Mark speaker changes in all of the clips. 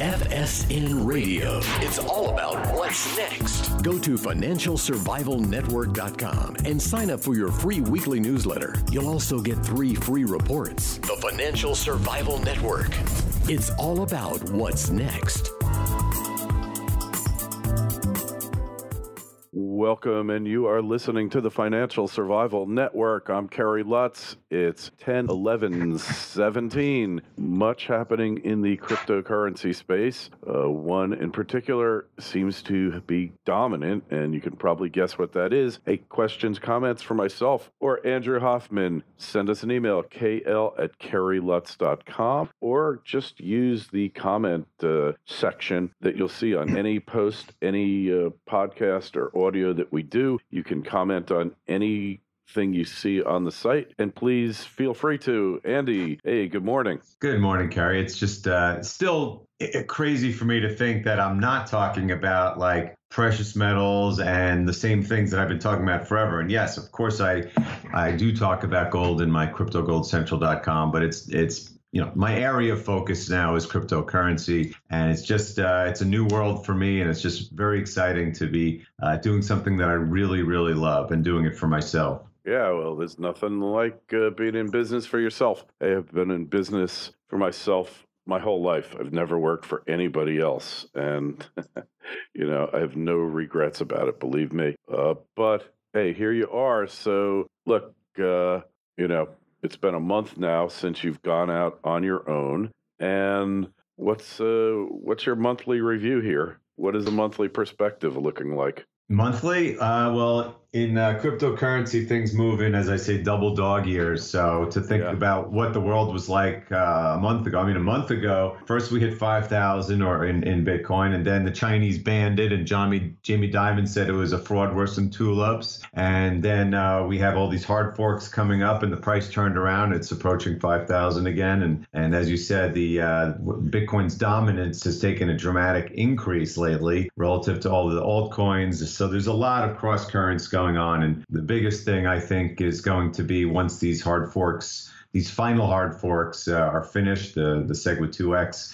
Speaker 1: FSN Radio. It's all about what's next. Go to financialsurvivalnetwork.com and sign up for your free weekly newsletter. You'll also get 3 free reports. The Financial Survival Network. It's all about what's next.
Speaker 2: Welcome, and you are listening to the Financial Survival Network. I'm Kerry Lutz. It's 10/11/17. Much happening in the cryptocurrency space. One in particular seems to be dominant, and you can probably guess what that is. Hey, questions, comments for myself or Andrew Hoffman, send us an email, kl@kerrylutz.com, or just use the comment section that you'll see on any post, any podcast or audio that we do. You can comment on anything you see on the site, and please feel free to. Andy, hey, good morning.
Speaker 3: Good morning, Kerry. It's just still crazy for me to think that I'm not talking about like precious metals and the same things that I've been talking about forever. And yes, of course, I do talk about gold in my cryptogoldcentral.com, but it's my area of focus now is cryptocurrency, and it's just it's a new world for me, and it's just very exciting to be doing something that I really, really love and doing it for myself.
Speaker 2: Yeah, well, there's nothing like being in business for yourself. I have been in business for myself my whole life. I've never worked for anybody else, and I have no regrets about it, believe me. But hey, here you are. So look, it's been a month now since you've gone out on your own. And what's your monthly review here? What is the monthly perspective looking like?
Speaker 3: Monthly? Well, in cryptocurrency, things move in, as I say, double dog years. So to think about what the world was like a month ago, a month ago, first we hit 5,000 or in Bitcoin, and then the Chinese banned it, and Jamie Dimon said it was a fraud worse than tulips. And then we have all these hard forks coming up, and the price turned around. It's approaching 5,000 again. And as you said, the Bitcoin's dominance has taken a dramatic increase lately relative to all of the altcoins. So there's a lot of cross currents going on. And the biggest thing, I think, is going to be once these hard forks, these final hard forks are finished, the SegWit 2X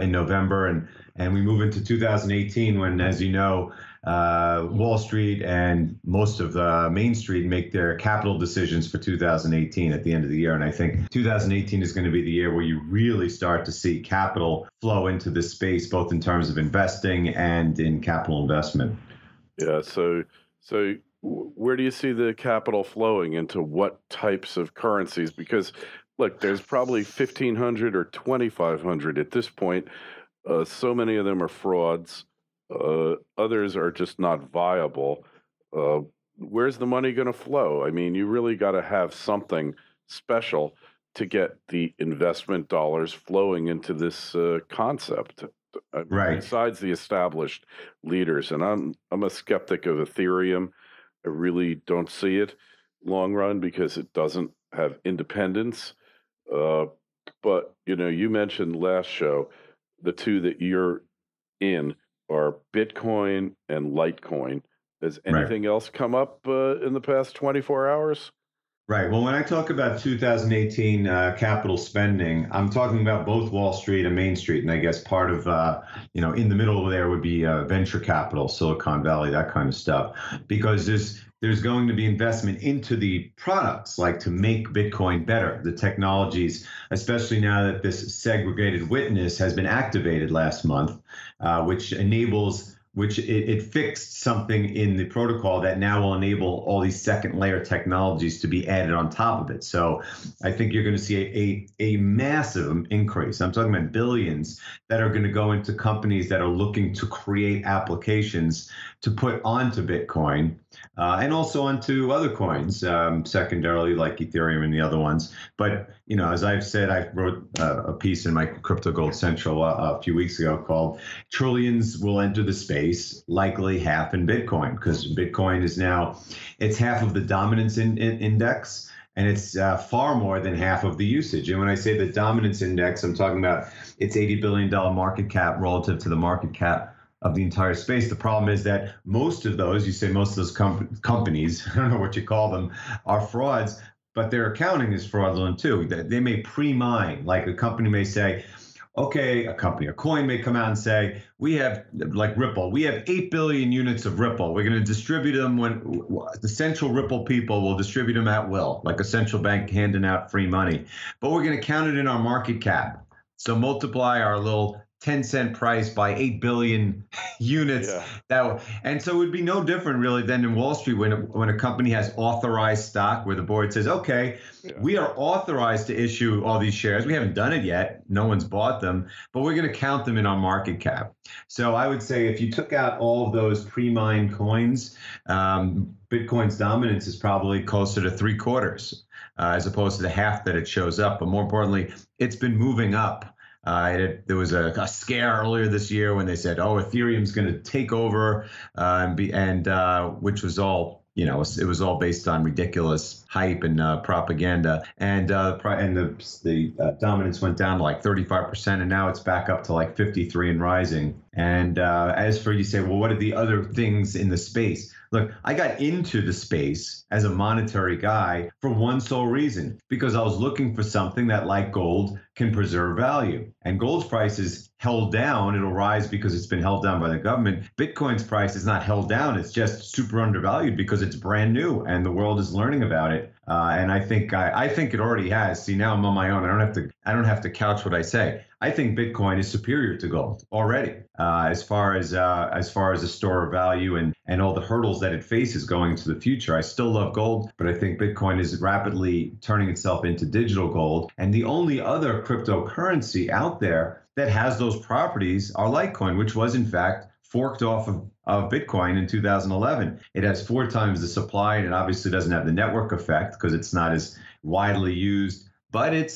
Speaker 3: in November, and we move into 2018 when, as you know, Wall Street and most of Main Street make their capital decisions for 2018 at the end of the year. And I think 2018 is going to be the year where you really start to see capital flow into this space, both in terms of investing and in capital investment. Yeah,
Speaker 2: so where do you see the capital flowing into what types of currencies? Because, look, there's probably 1,500 or 2,500 at this point. So many of them are frauds. Others are just not viable. Where's the money going to flow? You really got to have something special to get the investment dollars flowing into this concept.
Speaker 3: Right.
Speaker 2: Besides the established leaders, and I'm a skeptic of Ethereum. I really don't see it long run because it doesn't have independence. But you mentioned last show the two that you're in are Bitcoin and Litecoin. Has anything else come up in the past 24 hours?
Speaker 3: Right. Well, when I talk about 2018 capital spending, I'm talking about both Wall Street and Main Street. And I guess part of, in the middle there would be venture capital, Silicon Valley, that kind of stuff, because there's going to be investment into the products, like to make Bitcoin better, the technologies, especially now that this segregated witness has been activated last month, which it fixed something in the protocol that now will enable all these second layer technologies to be added on top of it. So I think you're going to see a massive increase. I'm talking about billions that are going to go into companies that are looking to create applications to put onto Bitcoin and also onto other coins, secondarily like Ethereum and the other ones. But, as I've said, I wrote a piece in my Crypto Gold Central a few weeks ago called Trillions Will Enter the Space, Likely Half in Bitcoin, because Bitcoin is now, it's half of the dominance index, and it's far more than half of the usage. And when I say the dominance index, I'm talking about its $80 billion market cap relative to the market cap of the entire space. The problem is that most of those, you say most of those companies, I don't know what you call them, are frauds, but their accounting is fraudulent too. They may pre-mine, like a company may say, okay, a company, a coin may come out and say, we have, like Ripple, we have 8 billion units of Ripple. We're going to distribute them when the central Ripple people will distribute them at will, like a central bank handing out free money. But we're going to count it in our market cap. So multiply our little 10-cent price by 8 billion units.
Speaker 2: Yeah.
Speaker 3: And so it would be no different really than in Wall Street when a company has authorized stock where the board says, okay, we are authorized to issue all these shares. We haven't done it yet. No one's bought them, but we're going to count them in our market cap. So I would say if you took out all of those pre-mined coins, Bitcoin's dominance is probably closer to 3/4 as opposed to the half that it shows up. But more importantly, it's been moving up. There was a scare earlier this year when they said, "Oh, Ethereum's going to take over," which was all, it was all based on ridiculous hype and propaganda, and the dominance went down to like 35%, and now it's back up to like 53 and rising. And as for you say, well, what are the other things in the space? Look, I got into the space as a monetary guy for one sole reason, because I was looking for something that, like gold, can preserve value. And gold's price is held down. It'll rise because it's been held down by the government. Bitcoin's price is not held down. It's just super undervalued because it's brand new and the world is learning about it. And I think it already has. See, now I'm on my own. I don't have to couch what I say. I think Bitcoin is superior to gold already, as far as a store of value and all the hurdles that it faces going into the future. I still love gold, but I think Bitcoin is rapidly turning itself into digital gold. And the only other cryptocurrency out there that has those properties are Litecoin, which was in fact forked off of Bitcoin in 2011. It has 4 times the supply, and it obviously doesn't have the network effect because it's not as widely used. But it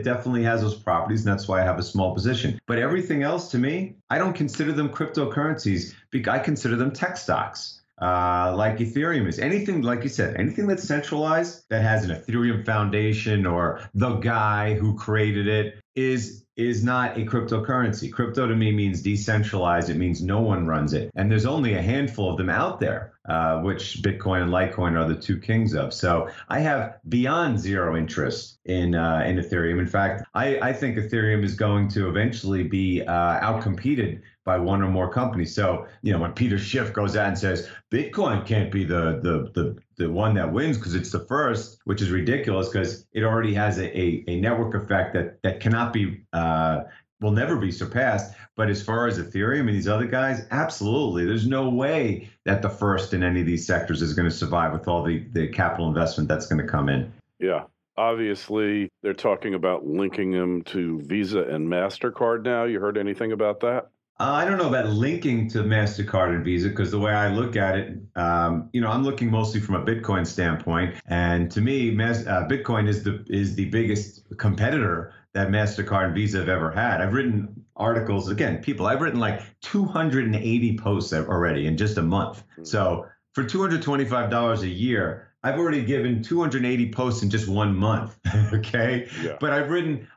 Speaker 3: definitely has those properties, and that's why I have a small position. But everything else, to me, I don't consider them cryptocurrencies. I consider them tech stocks, like Ethereum is. Anything, like you said, anything that's centralized, that has an Ethereum foundation or the guy who created it is not a cryptocurrency. Crypto to me means decentralized. It means no one runs it. And there's only a handful of them out there, which Bitcoin and Litecoin are the 2 kings of. So I have beyond zero interest in Ethereum. In fact, I think Ethereum is going to eventually be outcompeted by one or more companies. So, when Peter Schiff goes out and says Bitcoin can't be the one that wins because it's the first, which is ridiculous because it already has a network effect that cannot be, will never be surpassed. But as far as Ethereum and these other guys, absolutely. There's no way that the first in any of these sectors is going to survive with all the capital investment that's going to come in.
Speaker 2: Yeah. Obviously, they're talking about linking them to Visa and MasterCard now. You heard anything about that?
Speaker 3: I don't know about linking to MasterCard and Visa, because the way I look at it, I'm looking mostly from a Bitcoin standpoint. And to me, Bitcoin is the biggest competitor that MasterCard and Visa have ever had. I've written articles, again, I've written like 280 posts already in just a month. So for $225 a year, I've already given 280 posts in just 1 month. Okay. Yeah. But I've written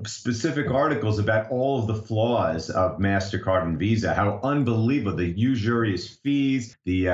Speaker 3: specific articles about all of the flaws of MasterCard and Visa, how unbelievable the usurious fees, the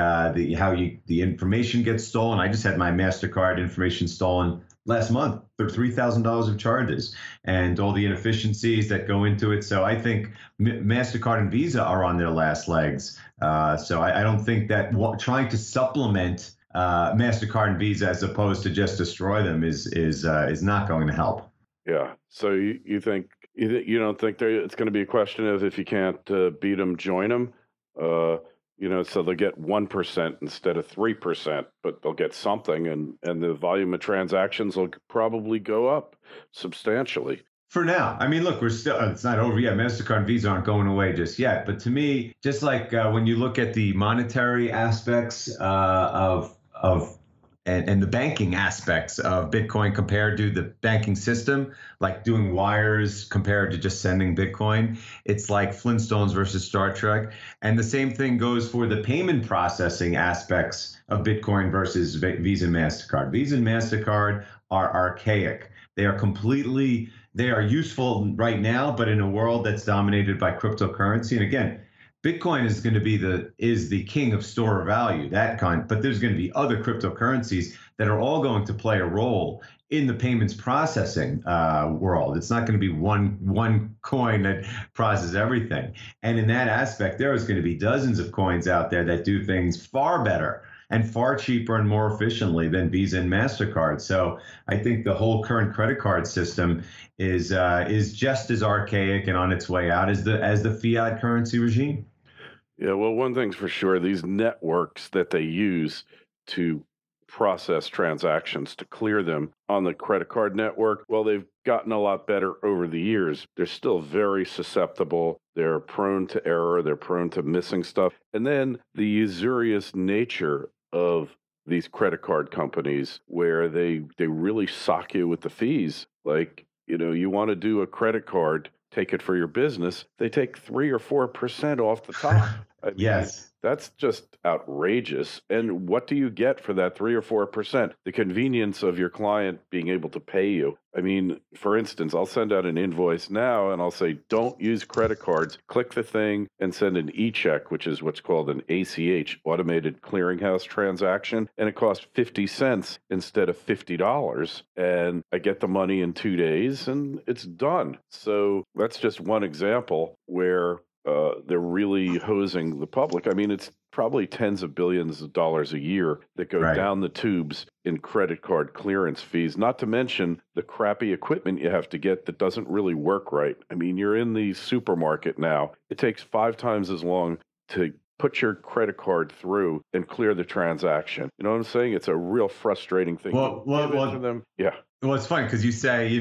Speaker 3: information gets stolen. I just had my MasterCard information stolen last month for $3,000 of charges and all the inefficiencies that go into it. So I think MasterCard and Visa are on their last legs. So I don't think that trying to supplement MasterCard and Visa as opposed to just destroy them is not going to help.
Speaker 2: Yeah. So you think you don't think it's going to be a question of if you can't beat them, join them? So they'll get 1% instead of 3%, but they'll get something, and the volume of transactions will probably go up substantially.
Speaker 3: For now. I mean, look, it's not over yet. MasterCard and Visa aren't going away just yet. But to me, just like when you look at the monetary aspects and the banking aspects of Bitcoin compared to the banking system, like doing wires compared to just sending Bitcoin, it's like Flintstones versus Star Trek. And the same thing goes for the payment processing aspects of Bitcoin versus Visa and MasterCard. Visa and MasterCard are archaic. They are useful right now, but in a world that's dominated by cryptocurrency. And again, Bitcoin is going to be the king of store of value, that kind. But there's going to be other cryptocurrencies that are all going to play a role in the payments processing world. It's not going to be one coin that processes everything. And in that aspect, there is going to be dozens of coins out there that do things far better and far cheaper and more efficiently than Visa and MasterCard. So I think the whole current credit card system is just as archaic and on its way out as the fiat currency regime.
Speaker 2: Yeah, well, one thing's for sure, these networks that they use to process transactions, to clear them on the credit card network, well, they've gotten a lot better over the years. They're still very susceptible. They're prone to error. They're prone to missing stuff. And then the usurious nature of these credit card companies, where they really sock you with the fees. Like, you want to do a credit card, take it for your business, they take 3 or 4% off the top. I mean,
Speaker 3: yes.
Speaker 2: That's just outrageous. And what do you get for that 3 or 4%? The convenience of your client being able to pay you. I mean, for instance, I'll send out an invoice now and I'll say, don't use credit cards. Click the thing and send an e-check, which is what's called an ACH, automated clearinghouse transaction. And it costs 50 cents instead of $50. And I get the money in 2 days and it's done. So that's just one example where they're really hosing the public. I mean, it's probably tens of billions of dollars a year that go down the tubes in credit card clearance fees, not to mention the crappy equipment you have to get that doesn't really work right. I mean, you're in the supermarket now. It takes 5 times as long to put your credit card through and clear the transaction. You know what I'm saying? It's a real frustrating thing.
Speaker 3: Well,
Speaker 2: to them. Yeah.
Speaker 3: Well, it's funny because you say,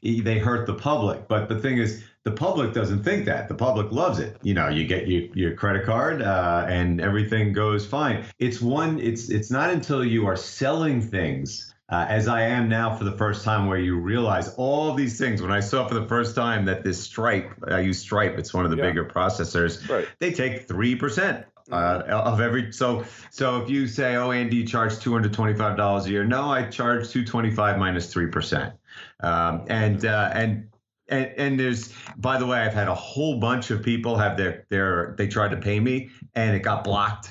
Speaker 3: they hurt the public. But the thing is, the public doesn't think that. The public loves it. You get your credit card and everything goes fine. It's not until you are selling things, as I am now for the first time, where you realize all these things. When I saw for the first time that this Stripe, I use Stripe, it's one of the bigger processors, they take 3%. Of every so if you say, oh, Andy, you charge $225 a year, no, I charge $225 minus 3%, and there's, by the way, I've had a whole bunch of people have they tried to pay me and it got blocked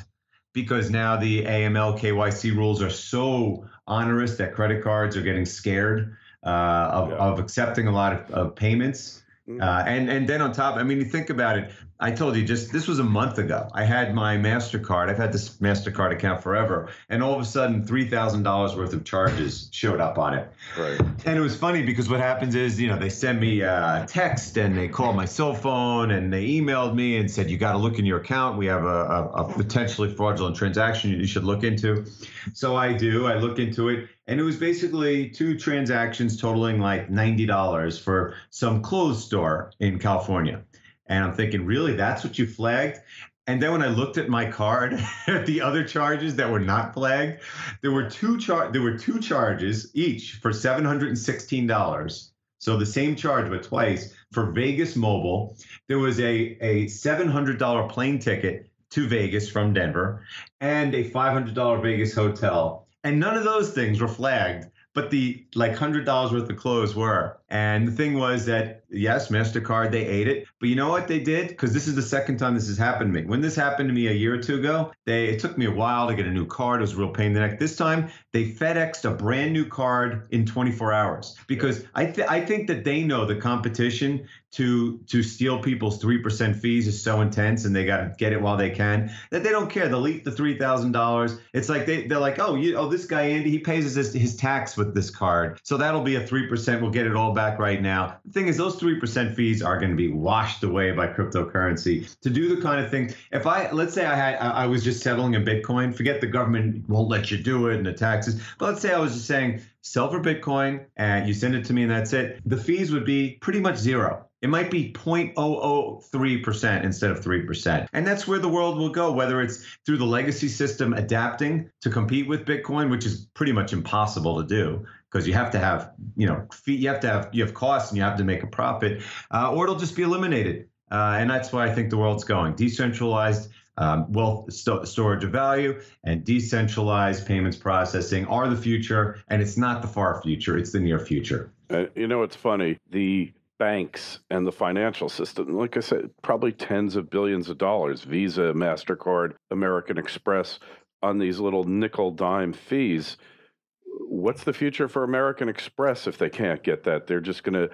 Speaker 3: because now the AML KYC rules are so onerous that credit cards are getting scared of accepting a lot of payments. And then on top, I mean, you think about it. I told you this was a month ago. I had my MasterCard. I've had this MasterCard account forever. And all of a sudden, $3,000 worth of charges showed up on it. Right. And it was funny because what happens is, they send me a text and they call my cell phone and they emailed me and said, you got to look in your account. We have a potentially fraudulent transaction you should look into. So I do. I look into it. And it was basically 2 transactions totaling like $90 for some clothes store in California. And I'm thinking, really, that's what you flagged? And then when I looked at my card, at the other charges that were not flagged, there were two charges each for $716. So the same charge, but twice, for Vegas Mobile. There was a $700 plane ticket to Vegas from Denver and a $500 Vegas hotel. And none of those things were flagged, but the $100 worth of clothes were. And the thing was that, yes, MasterCard, they ate it. But you know what they did? Because this is the second time this has happened to me. When this happened to me a year or 2 ago, it took me a while to get a new card. It was a real pain in the neck. This time, they FedExed a brand new card in 24 hours. Because I think that they know the competition to steal people's 3% fees is so intense, and they got to get it while they can, that they don't care. They'll eat the $3,000. It's like they're like, this guy, Andy, he pays his tax with this card. So that'll be a 3%. We'll get it all back right now. The thing is, those 3% fees are going to be washed away by cryptocurrency. To do the kind of thing, let's say I was just settling in Bitcoin, forget the government won't let you do it and the taxes, but let's say I was just saying, sell for Bitcoin and you send it to me and that's it. The fees would be pretty much zero. It might be 0.003% instead of 3%. And that's where the world will go, whether it's through the legacy system adapting to compete with Bitcoin, which is pretty much impossible to do because you have to have, you have costs and you have to make a profit, or it'll just be eliminated. And that's why I think the world's going. Decentralized wealth storage of value and decentralized payments processing are the future. And it's not the far future. It's the near future.
Speaker 2: It's funny. The banks and the financial system. Like I said, probably tens of billions of dollars, Visa, MasterCard, American Express, on these little nickel dime fees. What's the future for American Express if they can't get that? They're just going to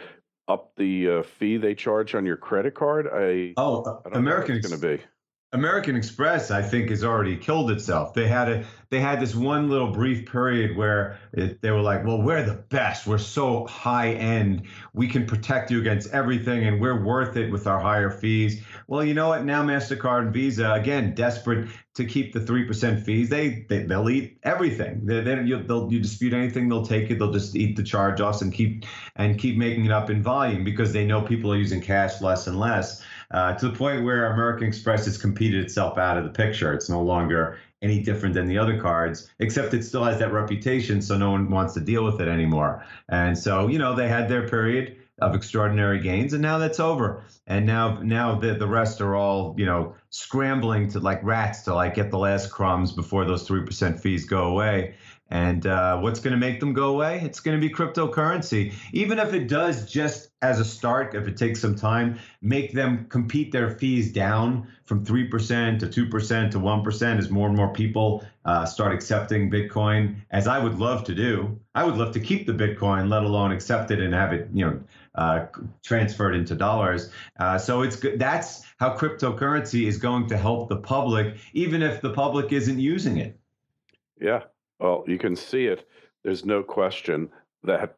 Speaker 2: up the fee they charge on your credit card? I don't know what it's going to be.
Speaker 3: American Express, I think, has already killed itself. They had this one little brief period where they were like, well, we're the best. We're so high end. We can protect you against everything, and we're worth it with our higher fees. Well, you know what? Now MasterCard and Visa, again, desperate to keep the 3% fees, they'll eat everything. You dispute anything, they'll take it. They'll just eat the charge-offs and keep making it up in volume because they know people are using cash less and less. To the point where American Express has competed itself out of the picture. It's no longer any different than the other cards, except it still has that reputation, so no one wants to deal with it anymore. And so, they had their period of extraordinary gains, and now that's over. And now the rest are all, scrambling to like rats to get the last crumbs before those 3% fees go away. And what's going to make them go away? It's going to be cryptocurrency. Even if it does, just as a start, if it takes some time, make them compete their fees down from 3% to 2% to 1% as more and more people start accepting Bitcoin, as I would love to do. I would love to keep the Bitcoin, let alone accept it and have it, transferred into dollars. So it's good. That's how cryptocurrency is going to help the public, even if the public isn't using it.
Speaker 2: Yeah. Well, you can see it. There's no question that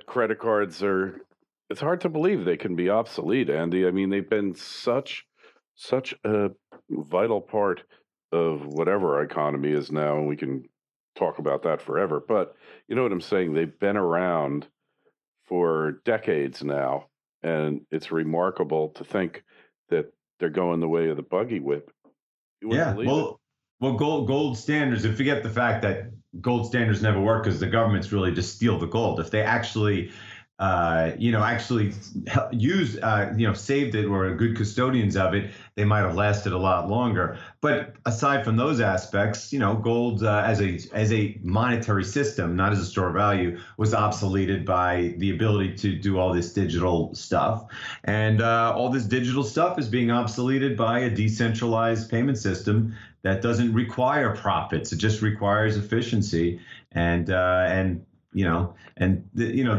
Speaker 2: credit cards are, it's hard to believe they can be obsolete, Andy. I mean, they've been such a vital part of whatever our economy is now, and we can talk about that forever. But you know what I'm saying? They've been around for decades now, and it's remarkable to think that they're going the way of the buggy whip. You wouldn't believe it.
Speaker 3: Well, gold standards, and forget the fact that gold standards never work because the governments really just steal the gold. If they actually, used, saved it or are good custodians of it, they might have lasted a lot longer. But aside from those aspects, gold as a monetary system, not as a store of value, was obsoleted by the ability to do all this digital stuff. And all this digital stuff is being obsoleted by a decentralized payment system that doesn't require profits. It just requires efficiency. And the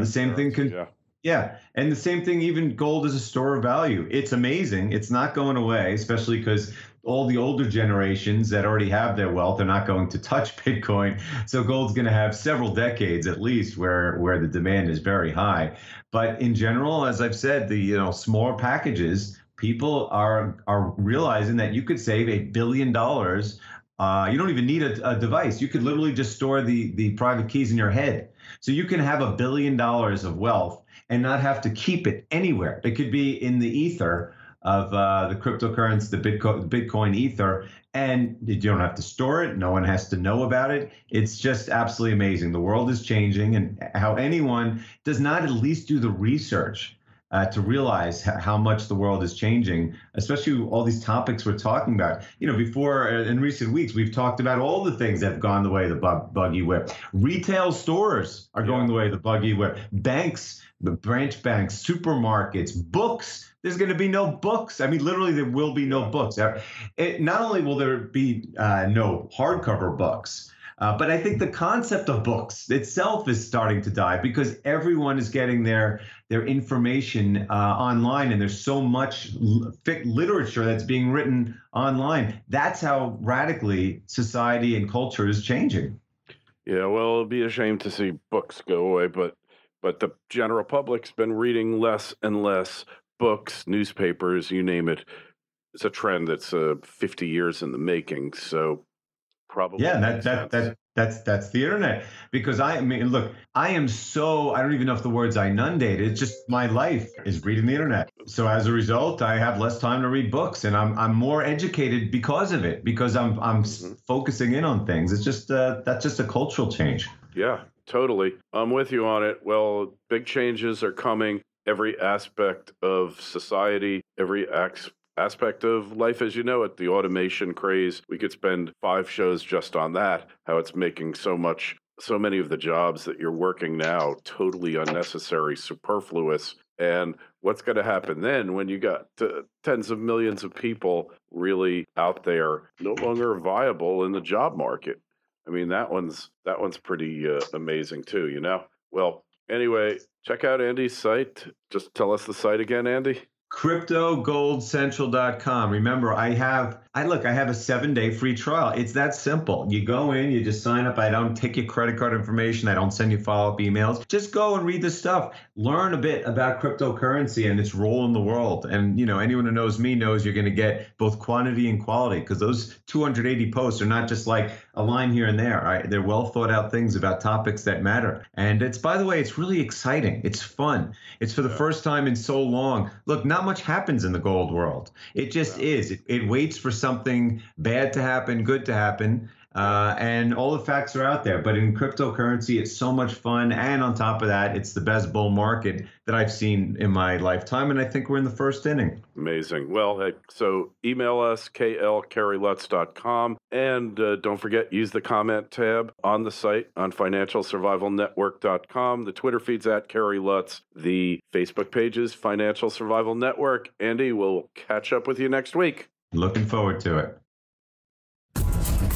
Speaker 3: same thing can, and the same thing, even gold as a store of value. It's amazing. It's not going away, especially because all the older generations that already have their wealth are not going to touch Bitcoin. So gold's going to have several decades at least where the demand is very high. But in general, as I've said, the smaller packages, people are realizing that you could save $1 billion. You don't even need a device. You could literally just store the private keys in your head. So you can have $1 billion of wealth and not have to keep it anywhere. It could be in the ether of the cryptocurrency, the Bitcoin ether, and you don't have to store it. No one has to know about it. It's just absolutely amazing. The world is changing, and how anyone does not at least do the research to realize how much the world is changing, especially all these topics we're talking about. Before in recent weeks, we've talked about all the things that have gone the way of the buggy whip. Retail stores are going the way of the buggy whip. Banks, the branch banks, supermarkets, books. There's going to be no books. I mean, literally, there will be no books. Not only will there be no hardcover books, but I think the concept of books itself is starting to die because everyone is getting their information online, and there's so much literature that's being written online. That's how radically society and culture is changing.
Speaker 2: Yeah, well, it'll be a shame to see books go away, but the general public's been reading less and less books, newspapers, you name it. It's a trend that's 50 years in the making. So probably.
Speaker 3: Yeah, that's the internet. Because I mean, look, I don't even know if the word's inundated. It's just my life is reading the internet. So as a result, I have less time to read books, and I'm more educated because of it, because I'm focusing in on things. It's just that's just a cultural change.
Speaker 2: Yeah, totally. I'm with you on it. Well, big changes are coming. Every aspect of society, every aspect of life as you know it, the automation craze. We could spend 5 shows just on that, how it's making so many of the jobs that you're working now totally unnecessary, superfluous. And what's going to happen then when you got tens of millions of people really out there no longer viable in the job market? I mean, that one's pretty amazing too, you know? Well, anyway, check out Andy's site. Just tell us the site again, Andy.
Speaker 3: CryptoGoldCentral.com. Remember, I have a 7-day free trial. It's that simple. You go in, you just sign up. I don't take your credit card information. I don't send you follow-up emails. Just go and read the stuff. Learn a bit about cryptocurrency and its role in the world. And, you know, anyone who knows me knows you're going to get both quantity and quality, because those 280 posts are not just like a line here and there. Right? They're well thought out things about topics that matter. And it's, by the way, it's really exciting. It's fun. It's for the first time in so long. Look, not much happens in the gold world. It just is. It waits for something bad to happen, good to happen, and all the facts are out there. But in cryptocurrency, it's so much fun. And on top of that, it's the best bull market that I've seen in my lifetime. And I think we're in the first inning.
Speaker 2: Amazing. Well, so email us, klkerrylutz.com. And don't forget, use the comment tab on the site on financialsurvivalnetwork.com. The Twitter feed's at Kerry Lutz. The Facebook page is Financial Survival Network. Andy, we'll catch up with you next week.
Speaker 3: Looking forward to it.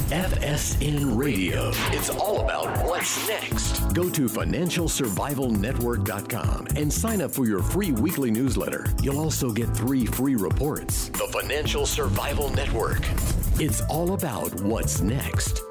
Speaker 1: FSN Radio. It's all about what's next. Go to financialsurvivalnetwork.com and sign up for your free weekly newsletter. You'll also get 3 free reports. The Financial Survival Network. It's all about what's next.